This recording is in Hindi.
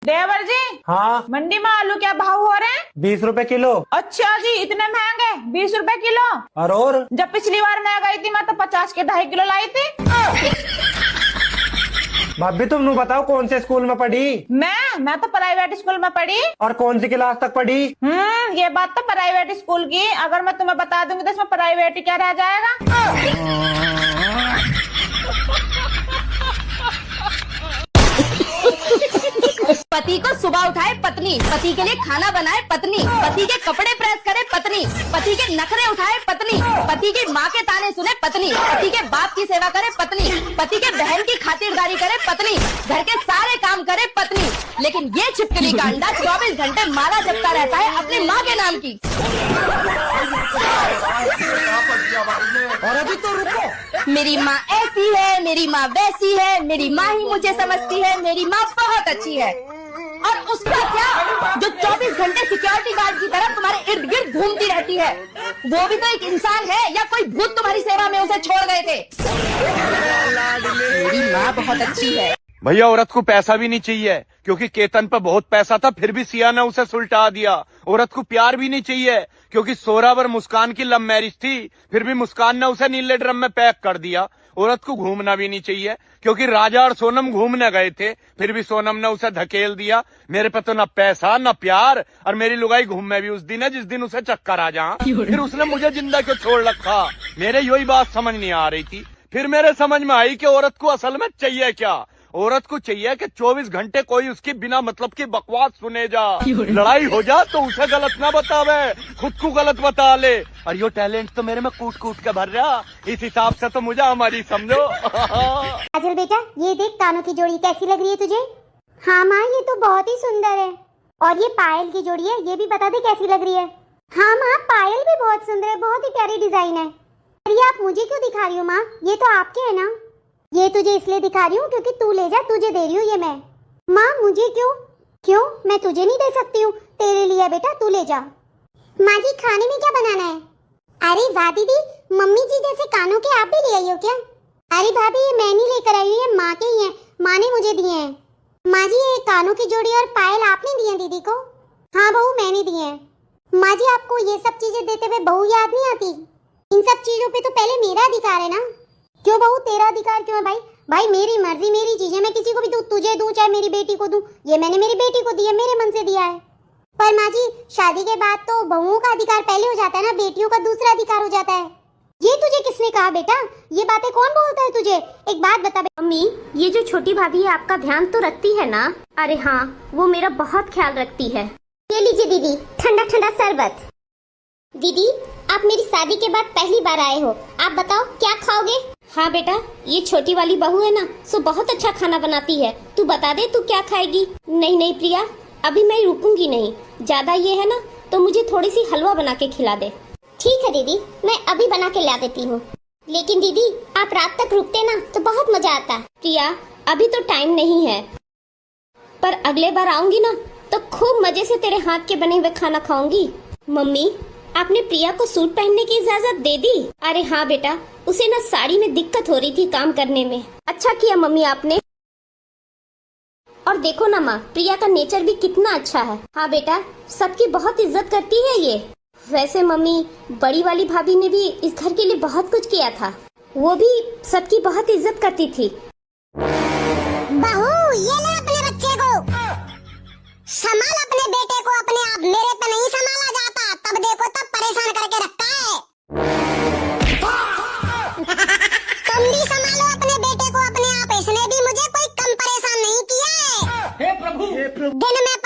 देवर जी। हाँ। मंडी में आलू क्या भाव हो रहे हैं? 20 रुपए किलो। अच्छा जी, इतने महंगे? 20 रुपए किलो? और जब पिछली बार मैं गई थी मैं तो 50 के 2.5 किलो लाई थी। भाभी तुम बताओ कौन से स्कूल में पढ़ी? मैं तो प्राइवेट स्कूल में पढ़ी। और कौन सी क्लास तक पढ़ी? ये बात तो प्राइवेट स्कूल की। अगर मैं तुम्हें बता दूंगी तो इसमें प्राइवेट ही क्या रह जाएगा। पति को सुबह उठाए पत्नी, पति के लिए खाना बनाए पत्नी, पति के कपड़े प्रेस करे पत्नी, पति के नखरे उठाए पत्नी, पति की माँ के ताने सुने पत्नी, पति के बाप की सेवा करे पत्नी, पति के बहन की खातिरदारी करे पत्नी, घर के सारे काम करे पत्नी। लेकिन ये छिपकली का अंडा 24 घंटे माला जपता रहता है अपनी माँ के नाम की। और अभी तो रुको। मेरी माँ ऐसी है, मेरी माँ वैसी है, मेरी माँ ही मुझे समझती है, मेरी माँ बहुत अच्छी है। और उसका क्या जो 24 घंटे सिक्योरिटी गार्ड की तरह तुम्हारे इर्द गिर्द घूमती रहती है? वो भी तो एक इंसान है, या कोई भूत तुम्हारी सेवा में उसे छोड़ गए थे? मेरी माँ बहुत अच्छी है। भैया औरत को पैसा भी नहीं चाहिए क्योंकि केतन पे बहुत पैसा था फिर भी सिया ने उसे सुलटा दिया। औरत को प्यार भी नहीं चाहिए क्योंकि सोरावर मुस्कान की लव मैरिज थी फिर भी मुस्कान ने उसे नीले ड्रम में पैक कर दिया। औरत को घूमना भी नहीं चाहिए क्योंकि राजा और सोनम घूमने गए थे फिर भी सोनम ने उसे धकेल दिया। मेरे पे तो न पैसा न प्यार, और मेरी लुगाई घूम में भी उस दिन है जिस दिन उसे चक्कर आ जा। फिर उसने मुझे जिंदा क्यों छोड़ रखा? मेरे यही बात समझ नहीं आ रही थी। फिर मेरे समझ में आई कि औरत को असल में चाहिए क्या। औरत को चाहिए कि 24 घंटे कोई उसकी बिना मतलब की बकवास सुने जा। लड़ाई हो जा तो उसे गलत ना बतावे, खुद को गलत बता ले। और यो टैलेंट तो मेरे में कूट कूट के भर रहा। इस हिसाब से तो मुझे हमारी समझो। काजल बेटा, ये देख कानों की जोड़ी कैसी लग रही है तुझे? हाँ माँ, ये तो बहुत ही सुंदर है। और ये पायल की जोड़ी है, ये भी बता दे कैसी लग रही है? हाँ माँ, पायल भी बहुत सुंदर है, बहुत ही प्यारी डिजाइन है। ये आप मुझे क्यों दिखा रही हो माँ? ये तो आपके है ना। ये तुझे इसलिए दिखा रही हूँ क्योंकि तू ले जा, तुझे दे रही हूँ ये मैं। माँ मुझे क्यों? क्यों? मैं तुझे नहीं दे सकती हूँ, तेरे लिए बेटा, तू ले जा। माँ जी खाने में क्या बनाना है? अरे वाह दीदी, मम्मी जी जैसे कानों के आप भी ले आई हो क्या? अरे भाभी, ये मैं नहीं लेकर आई हूँ, ये माँ के ही हैं, माँ ने मुझे दिए हैं। माँ जी ये कानों की जोड़ी और पायल आपने दिए दीदी को? हाँ बहू, मैंने दिए हैं। माँ जी आपको ये सब चीजें देते हुए बहू याद नहीं आती? इन सब चीजों पे तो पहले मेरा अधिकार है ना। क्यों बहू, तेरा अधिकार क्यों है भाई? भाई मेरी मर्जी, मेरी चीजें मैं किसी को भी दूं, तुझे दूं चाहे मेरी बेटी को दूं, ये मैंने मेरी बेटी को दिया, मेरे मन से दिया है। पर माँ जी शादी के बाद तो बहुओं का अधिकार पहले हो जाता है ना, बेटियों का दूसरा अधिकार हो जाता है। ये तुझे किसने कहा बेटा? ये बातें कौन बोलता है तुझे? एक बात बता मम्मी, ये जो छोटी भाभी है आपका ध्यान तो रखती है ना? अरे हाँ, वो मेरा बहुत ख्याल रखती है। ये लीजिए दीदी, ठंडा ठंडा शरबत। दीदी आप मेरी शादी के बाद पहली बार आए हो, आप बताओ क्या खाओगे? हाँ बेटा, ये छोटी वाली बहू है ना, सो बहुत अच्छा खाना बनाती है। तू बता दे तू क्या खाएगी? नहीं नहीं प्रिया, अभी मैं रुकूंगी नहीं। ज्यादा ये है ना तो मुझे थोड़ी सी हलवा बना के खिला दे। ठीक है दीदी, मैं अभी बना के ला देती हूँ। लेकिन दीदी आप रात तक रुकते ना तो बहुत मजा आता। प्रिया अभी तो टाइम नहीं है, पर अगले बार आऊंगी ना तो खूब मजे से तेरे हाथ के बने हुए खाना खाऊंगी। मम्मी, आपने प्रिया को सूट पहनने की इजाजत दे दी? अरे हाँ बेटा, उसे ना साड़ी में दिक्कत हो रही थी काम करने में। अच्छा किया मम्मी आपने। और देखो ना माँ, प्रिया का नेचर भी कितना अच्छा है। हाँ बेटा, सबकी बहुत इज्जत करती है ये। वैसे मम्मी, बड़ी वाली भाभी ने भी इस घर के लिए बहुत कुछ किया था, वो भी सबकी बहुत इज्जत करती थी। बहू ये ले अपने बच्चे को, संभाल अपने बेटे को अपने आप, मेरे पे नहीं संभाला जाता, तब देखो तब परेशान करके रखता है। तुम भी संभालो अपने बेटे को अपने आप, इसने भी मुझे कोई कम परेशान नहीं किया है। हे प्रभु, दिन में